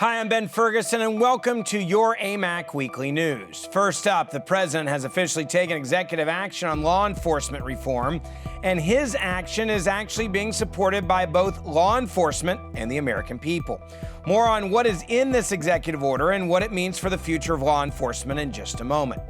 Hi, I'm Ben Ferguson, and welcome to your AMAC Weekly News. First up, the president has officially taken executive action on law enforcement reform, and his action is actually being supported by both law enforcement and the American people. More on what is in this executive order and what it means for the future of law enforcement in just a moment.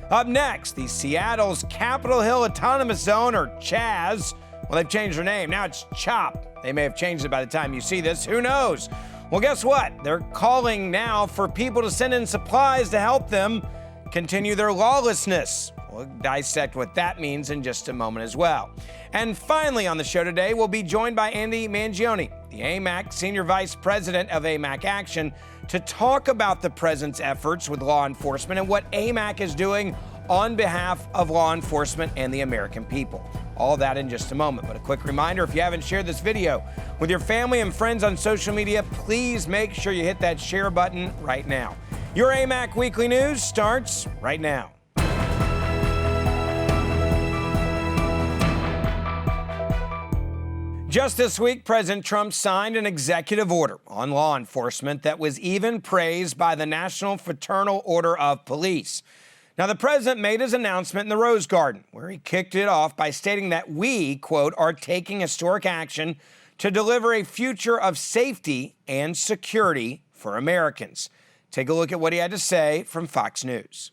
Up next, the Seattle's Capitol Hill Autonomous Zone, or Chaz. Well, they've changed their name. Now it's CHOP. They may have changed it by the time you see this. Who knows? Well, guess what? They're calling now for people to send in supplies to help them continue their lawlessness. We'll dissect what that means in just a moment as well. And finally on the show today, we'll be joined by Andy Mangione, the AMAC Senior Vice President of AMAC Action, to talk about the president's efforts with law enforcement and what AMAC is doing on behalf of law enforcement and the American people. All that in just a moment. But a quick reminder, if you haven't shared this video with your family and friends on social media, please make sure you hit that share button right now. Your AMAC Weekly News starts right now. Just this week, President Trump signed an executive order on law enforcement that was even praised by the National Fraternal Order of Police. Now, the president made his announcement in the Rose Garden, where he kicked it off by stating that we, quote, are taking historic action to deliver a future of safety and security for Americans. Take a look at what he had to say from Fox News.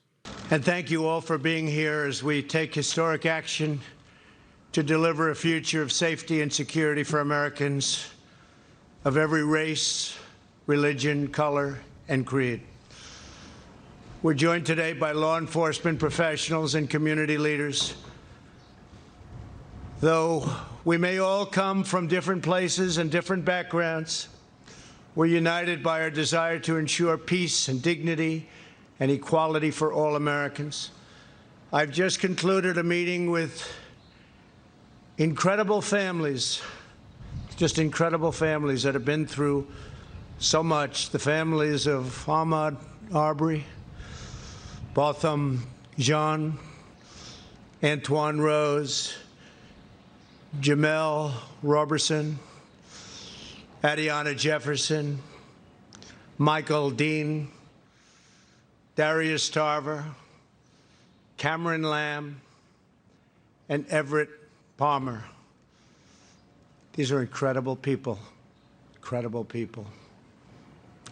And thank you all for being here as we take historic action to deliver a future of safety and security for Americans of every race, religion, color, and creed. We're joined today by law enforcement professionals and community leaders. Though we may all come from different places and different backgrounds, we're united by our desire to ensure peace and dignity and equality for all Americans. I've just concluded a meeting with incredible families, just incredible families that have been through so much. The families of Ahmaud Arbery, Botham Jean, Antoine Rose, Jamel Roberson, Adiana Jefferson, Michael Dean, Darius Tarver, Cameron Lamb, and Everett Palmer. These are incredible people,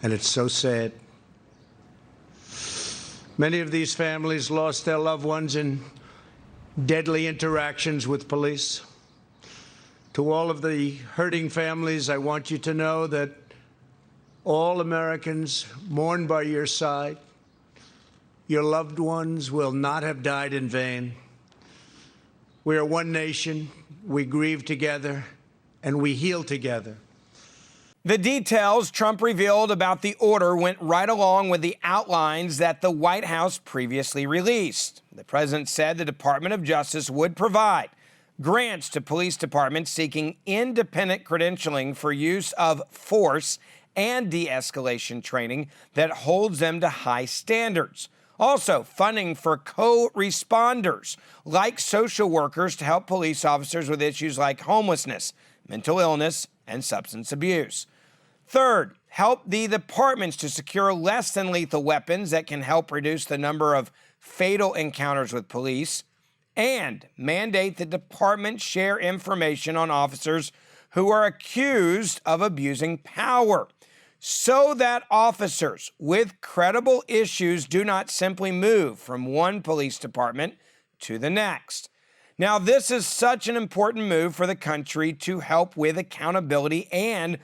and it's so sad. Many of these families lost their loved ones in deadly interactions with police. To all of the hurting families, I want you to know that all Americans mourn by your side. Your loved ones will not have died in vain. We are one nation, we grieve together, and we heal together. The details Trump revealed about the order went right along with the outlines that the White House previously released. The president said the Department of Justice would provide grants to police departments seeking independent credentialing for use of force and de-escalation training that holds them to high standards. Also, funding for co-responders like social workers to help police officers with issues like homelessness, mental illness, and substance abuse. Third, help the departments to secure less than lethal weapons that can help reduce the number of fatal encounters with police, and mandate that departments share information on officers who are accused of abusing power, so that officers with credible issues do not simply move from one police department to the next. Now, this is such an important move for the country to help with accountability and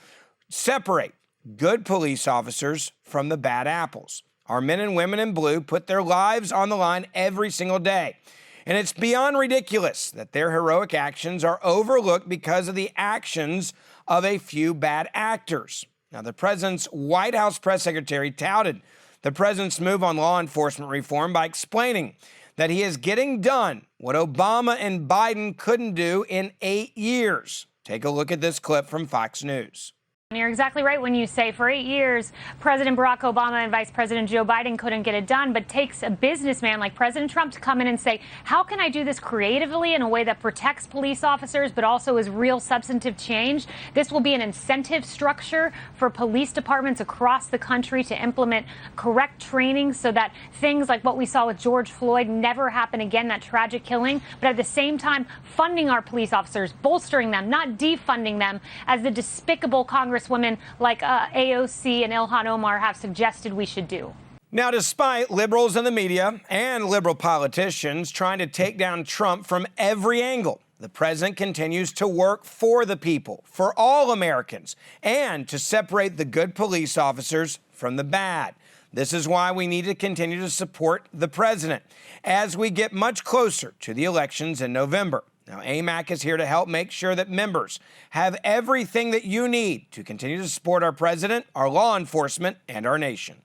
separate good police officers from the bad apples. Our men and women in blue put their lives on the line every single day. And it's beyond ridiculous that their heroic actions are overlooked because of the actions of a few bad actors. Now, the president's White House press secretary touted the president's move on law enforcement reform by explaining that he is getting done what Obama and Biden couldn't do in 8 years. Take a look at this clip from Fox News. You're exactly right when you say for 8 years, President Barack Obama and Vice President Joe Biden couldn't get it done, but takes a businessman like President Trump to come in and say, how can I do this creatively in a way that protects police officers, but also is real substantive change? This will be an incentive structure for police departments across the country to implement correct training so that things like what we saw with George Floyd never happen again, that tragic killing, but at the same time, funding our police officers, bolstering them, not defunding them, as the despicable Congresswomen like AOC and Ilhan Omar have suggested we should do. Now, despite liberals in the media and liberal politicians trying to take down Trump from every angle, the president continues to work for the people, for all Americans, and to separate the good police officers from the bad. This is why we need to continue to support the president as we get much closer to the elections in November. Now, AMAC is here to help make sure that members have everything that you need to continue to support our president, our law enforcement, and our nation.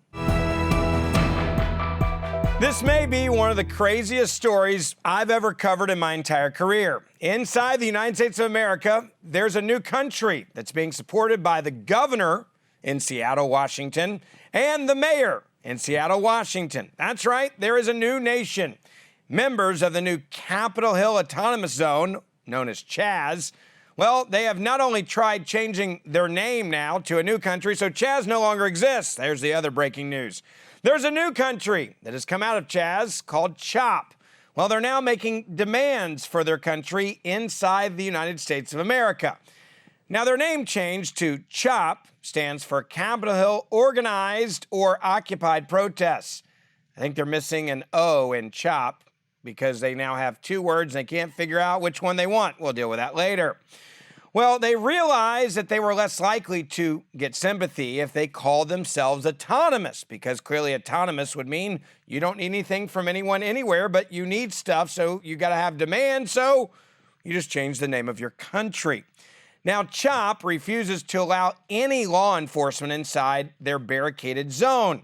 This may be one of the craziest stories I've ever covered in my entire career. Inside the United States of America, there's a new country that's being supported by the governor in Seattle, Washington, and the mayor in Seattle, Washington. That's right, there is a new nation. Members of the new Capitol Hill Autonomous Zone, known as Chaz, well, they have not only tried changing their name now to a new country, so Chaz no longer exists. There's the other breaking news. There's a new country that has come out of Chaz called CHOP. Well, they're now making demands for their country inside the United States of America. Now, their name change to CHOP stands for Capitol Hill Organized or Occupied Protests. I think they're missing an O in CHOP, because they now have two words and they can't figure out which one they want. We'll deal with that later. Well, they realized that they were less likely to get sympathy if they called themselves autonomous, because clearly autonomous would mean you don't need anything from anyone anywhere, but you need stuff, so you got to have demand, so you just change the name of your country. Now, CHOP refuses to allow any law enforcement inside their barricaded zone.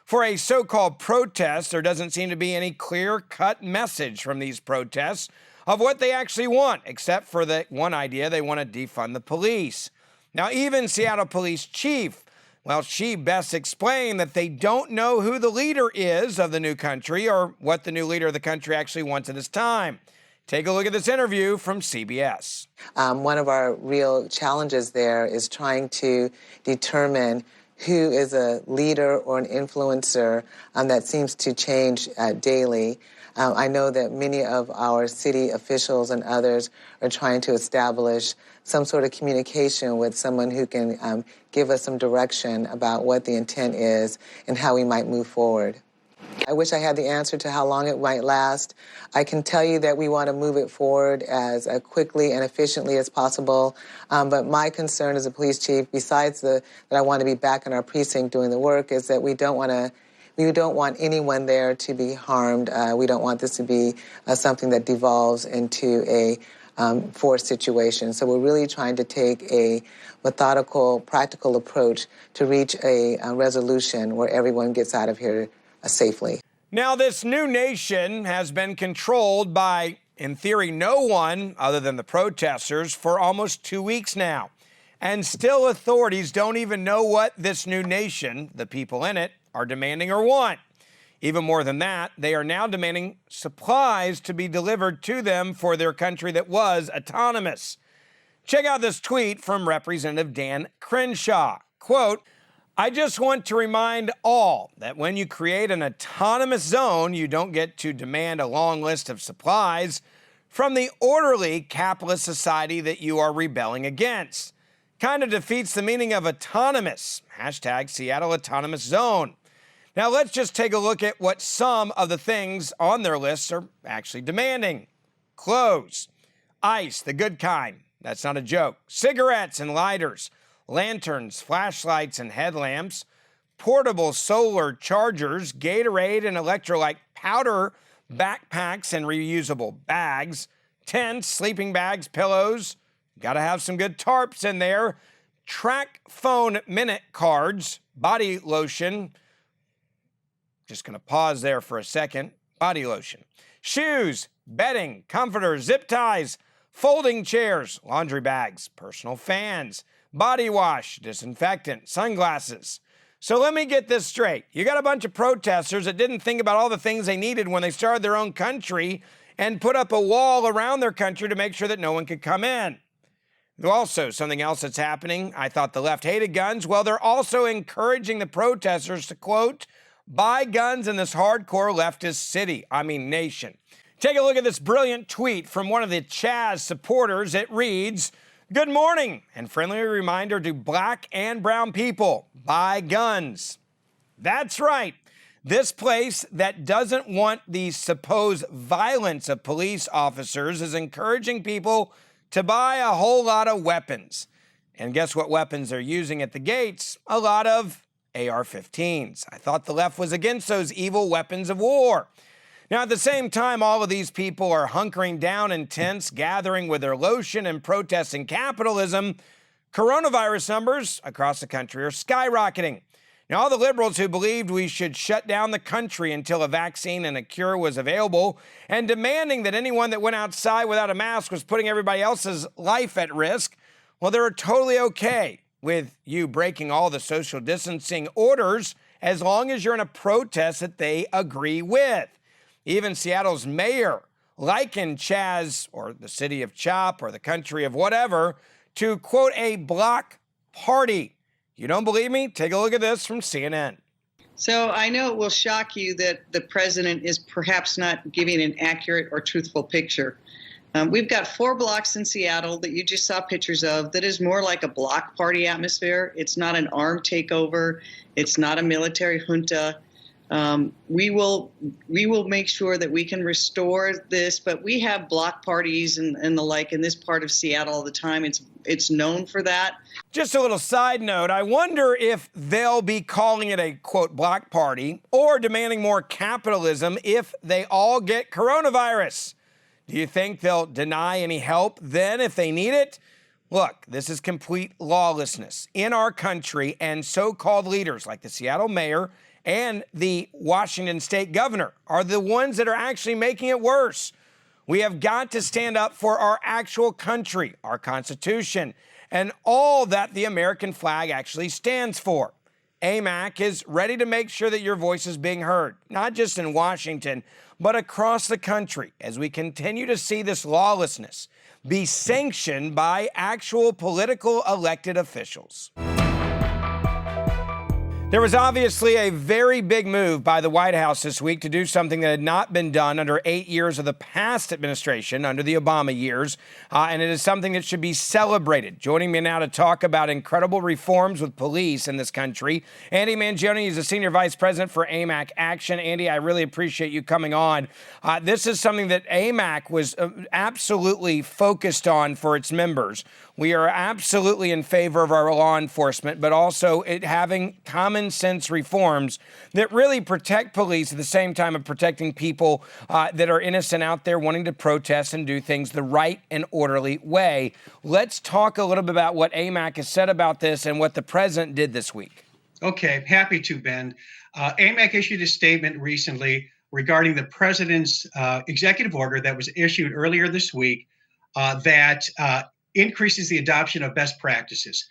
For a so-called protest, there doesn't seem to be any clear-cut message from these protests of what they actually want, except for the one idea they want to defund the police. Now, even Seattle Police Chief, well, she best explained that they don't know who the leader is of the new country or what the new leader of the country actually wants at this time. Take a look at this interview from CBS. One of our real challenges there is trying to determine who is a leader or an influencer that seems to change daily. I know that many of our city officials and others are trying to establish some sort of communication with someone who can give us some direction about what the intent is and how we might move forward. I wish I had the answer to how long it might last. I can tell you that we want to move it forward as quickly and efficiently as possible. But my concern as a police chief, besides that I want to be back in our precinct doing the work, is that we don't want anyone there to be harmed. We don't want this to be something that devolves into a forced situation. So we're really trying to take a methodical, practical approach to reach a resolution where everyone gets out of here safely. Now, this new nation has been controlled by, in theory, no one other than the protesters for almost 2 weeks now. And still authorities don't even know what this new nation, the people in it, are demanding or want. Even more than that, they are now demanding supplies to be delivered to them for their country that was autonomous. Check out this tweet from Representative Dan Crenshaw. Quote, "I just want to remind all that when you create an autonomous zone, you don't get to demand a long list of supplies from the orderly capitalist society that you are rebelling against. Kind of defeats the meaning of autonomous. Hashtag Seattle Autonomous Zone." Now let's just take a look at what some of the things on their lists are actually demanding. Clothes, ice, the good kind. That's not a joke. Cigarettes and lighters. Lanterns, flashlights, and headlamps, portable solar chargers, Gatorade and electrolyte powder, backpacks and reusable bags, tents, sleeping bags, pillows, got to have some good tarps in there, track phone minute cards, body lotion, just going to pause there for a second, body lotion, shoes, bedding, comforters, zip ties, folding chairs, laundry bags, personal fans, body wash, disinfectant, sunglasses. So let me get this straight. You got a bunch of protesters that didn't think about all the things they needed when they started their own country and put up a wall around their country to make sure that no one could come in. Also, something else that's happening, I thought the left hated guns. Well, they're also encouraging the protesters to, quote, buy guns in this hardcore leftist nation. Take a look at this brilliant tweet from one of the Chaz supporters. It reads, "Good morning, and friendly reminder to black and brown people, buy guns." That's right. This place that doesn't want the supposed violence of police officers is encouraging people to buy a whole lot of weapons. And guess what weapons they're using at the gates? A lot of AR-15s. I thought the left was against those evil weapons of war. Now, at the same time, all of these people are hunkering down in tents, gathering with their lotion and protesting capitalism. Coronavirus numbers across the country are skyrocketing. Now, all the liberals who believed we should shut down the country until a vaccine and a cure was available and demanding that anyone that went outside without a mask was putting everybody else's life at risk, well, they're totally okay with you breaking all the social distancing orders as long as you're in a protest that they agree with. Even Seattle's mayor likened Chaz, or the city of Chop, or the country of whatever, to, quote, a block party. You don't believe me? Take a look at this from CNN. So I know it will shock you that the president is perhaps not giving an accurate or truthful picture. We've got 4 blocks in Seattle that you just saw pictures of that is more like a block party atmosphere. It's not an armed takeover. It's not a military junta. We will make sure that we can restore this, but we have block parties and the like in this part of Seattle all the time. It's known for that. Just a little side note, I wonder if they'll be calling it a, quote, block party or demanding more capitalism if they all get coronavirus. Do you think they'll deny any help then if they need it? Look, this is complete lawlessness in our country, and so-called leaders like the Seattle mayor and the Washington state governor are the ones that are actually making it worse. We have got to stand up for our actual country, our Constitution, and all that the American flag actually stands for. AMAC is ready to make sure that your voice is being heard, not just in Washington, but across the country as we continue to see this lawlessness be sanctioned by actual political elected officials. There was obviously a very big move by the White House this week to do something that had not been done under 8 years of the past administration, under the Obama years, and it is something that should be celebrated. Joining me now to talk about incredible reforms with police in this country, Andy Mangione is the Senior Vice President for AMAC Action. Andy, I really appreciate you coming on. This is something that AMAC was absolutely focused on for its members. We are absolutely in favor of our law enforcement, but also it having common sense reforms that really protect police at the same time of protecting people that are innocent out there wanting to protest and do things the right and orderly way. Let's talk a little bit about what AMAC has said about this and what the president did this week. Okay, happy to, Ben. AMAC issued a statement recently regarding the president's executive order that was issued earlier this week that increases the adoption of best practices.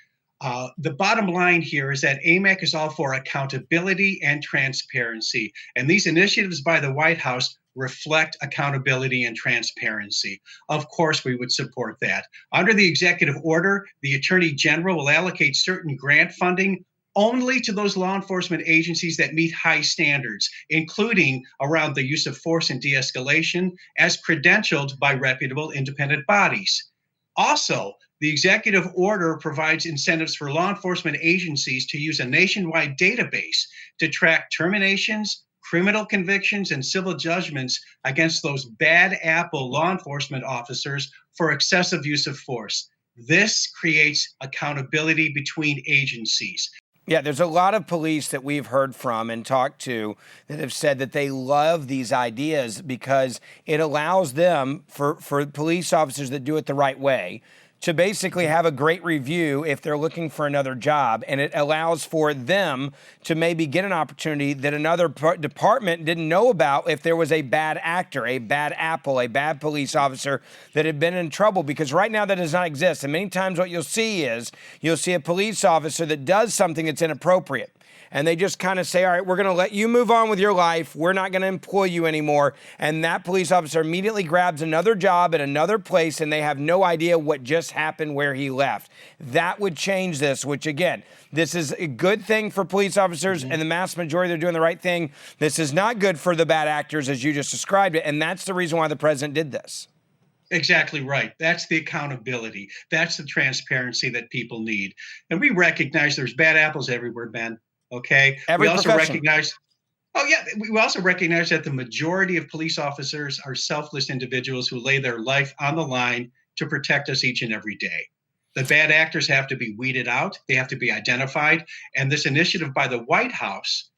The bottom line here is that AMAC is all for accountability and transparency, and these initiatives by the White House reflect accountability and transparency. Of course, we would support that. Under the executive order, the Attorney General will allocate certain grant funding only to those law enforcement agencies that meet high standards, including around the use of force and de-escalation, as credentialed by reputable independent bodies. Also, the executive order provides incentives for law enforcement agencies to use a nationwide database to track terminations, criminal convictions, and civil judgments against those bad apple law enforcement officers for excessive use of force. This creates accountability between agencies. Yeah, there's a lot of police that we've heard from and talked to that have said that they love these ideas because it allows them, for police officers that do it the right way, to basically have a great review if they're looking for another job, and it allows for them to maybe get an opportunity that another department didn't know about if there was a bad actor, a bad apple, a bad police officer that had been in trouble, because right now that does not exist. And many times what you'll see is you'll see a police officer that does something that's inappropriate. And they just kind of say, all right, we're going to let you move on with your life. We're not going to employ you anymore. And that police officer immediately grabs another job at another place, and they have no idea what just happened where he left. That would change this, which, again, this is a good thing for police officers, and the mass majority, they're doing the right thing. This is not good for the bad actors, as you just described it, and that's the reason why the president did this. Exactly right. That's the accountability. That's the transparency that people need. And we recognize there's bad apples everywhere, Ben. Okay. We also recognize that the majority of police officers are selfless individuals who lay their life on the line to protect us each and every day. The bad actors have to be weeded out. They have to be identified. And this initiative by the White House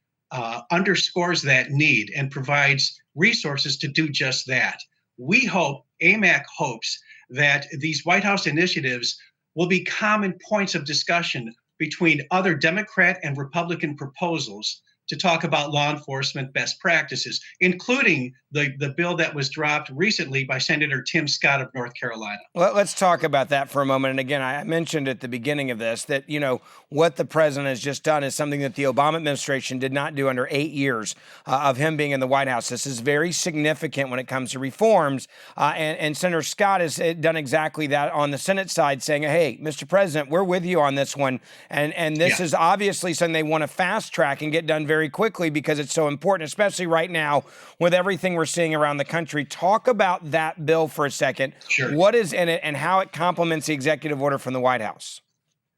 underscores that need and provides resources to do just that. We hope, AMAC hopes, that these White House initiatives will be common points of discussion between other Democrat and Republican proposals to talk about law enforcement best practices, including the bill that was dropped recently by Senator Tim Scott of North Carolina. Well, let's talk about that for a moment. And again, I mentioned at the beginning of this that, you know, what the president has just done is something that the Obama administration did not do under 8 years of him being in the White House. This is very significant when it comes to reforms. And Senator Scott has done exactly that on the Senate side, saying, hey, Mr. President, we're with you on this one. And this is obviously something they want to fast track and get done very quickly because it's so important, especially right now with everything we're seeing around the country. Talk about that bill for a second. Sure. What is in it and how it complements the executive order from the White House?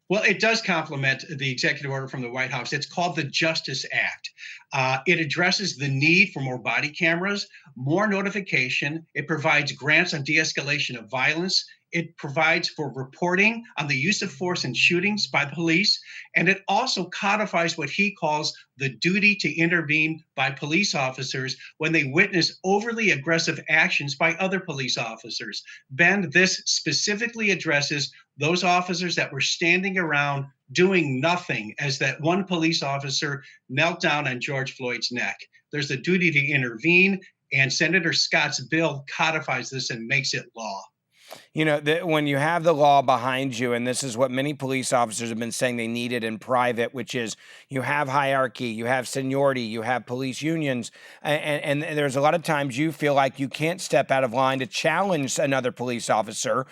Well, it does complement the executive order from the White House. It's called the Justice Act. It addresses the need for more body cameras, more notification. It provides grants on de-escalation of violence. It provides for reporting on the use of force in shootings by the police. And it also codifies what he calls the duty to intervene by police officers when they witness overly aggressive actions by other police officers. Ben, this specifically addresses those officers that were standing around doing nothing, as that one police officer knelt down on George Floyd's neck. There's a duty to intervene, and Senator Scott's bill codifies this and makes it law. You know, when you have the law behind you, and this is what many police officers have been saying they needed in private, which is you have hierarchy, you have seniority, you have police unions, and there's a lot of times you feel like you can't step out of line to challenge another police officer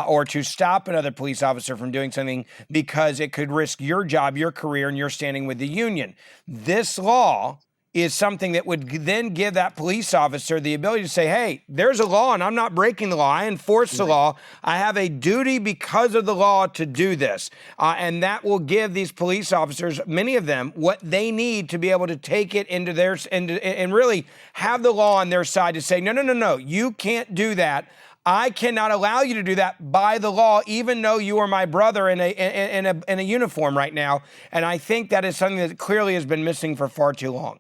or to stop another police officer from doing something because it could risk your job, your career, and your standing with the union. This law is something that would then give that police officer the ability to say, hey, there's a law and I'm not breaking the law. I enforce the law. I have a duty because of the law to do this. And that will give these police officers, many of them, what they need to be able to take it into their, and really have the law on their side to say, no, you can't do that. I cannot allow you to do that by the law, even though you are my brother in a uniform right now. And I think that is something that clearly has been missing for far too long.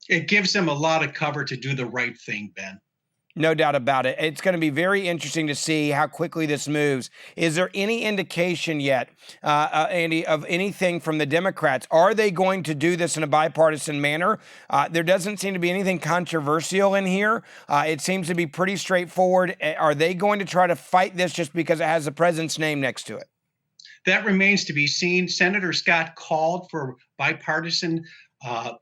It gives them a lot of cover to do the right thing, Ben. No doubt about it. It's going to be very interesting to see how quickly this moves. Is there any indication yet, Andy, of anything from the Democrats? Are they going to do this in a bipartisan manner? There doesn't seem to be anything controversial in here. It seems to be pretty straightforward. Are they going to try to fight this just because it has the president's name next to it? That remains to be seen. Senator Scott called for bipartisan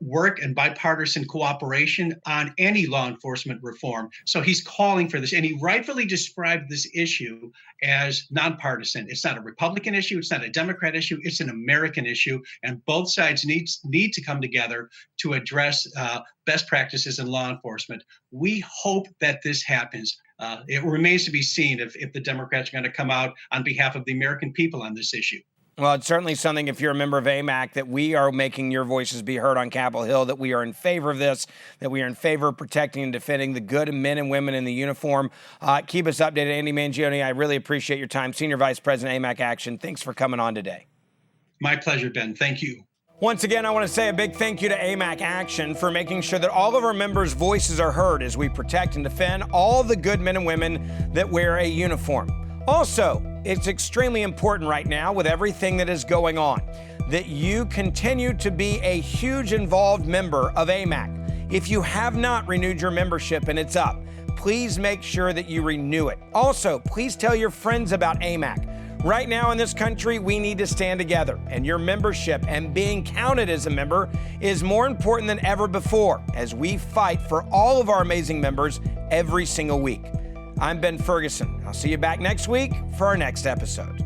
work and bipartisan cooperation on any law enforcement reform. So he's calling for this, and he rightfully described this issue as nonpartisan. It's not a Republican issue. It's not a Democrat issue. It's an American issue, and both sides need to come together to address best practices in law enforcement. We hope that this happens. It remains to be seen if the Democrats are going to come out on behalf of the American people on this issue. Well, it's certainly something, if you're a member of AMAC, that we are making your voices be heard on Capitol Hill, that we are in favor of this, that we are in favor of protecting and defending the good men and women in the uniform. Keep us updated. Andy Mangione, I really appreciate your time. Senior Vice President, AMAC Action, thanks for coming on today. My pleasure, Ben. Thank you. Once again, I want to say a big thank you to AMAC Action for making sure that all of our members' voices are heard as we protect and defend all the good men and women that wear a uniform. Also, it's extremely important right now with everything that is going on that you continue to be a huge involved member of AMAC. If you have not renewed your membership and it's up, please make sure that you renew it. Also, please tell your friends about AMAC. Right now in this country, we need to stand together, and your membership and being counted as a member is more important than ever before as we fight for all of our amazing members every single week. I'm Ben Ferguson. I'll see you back next week for our next episode.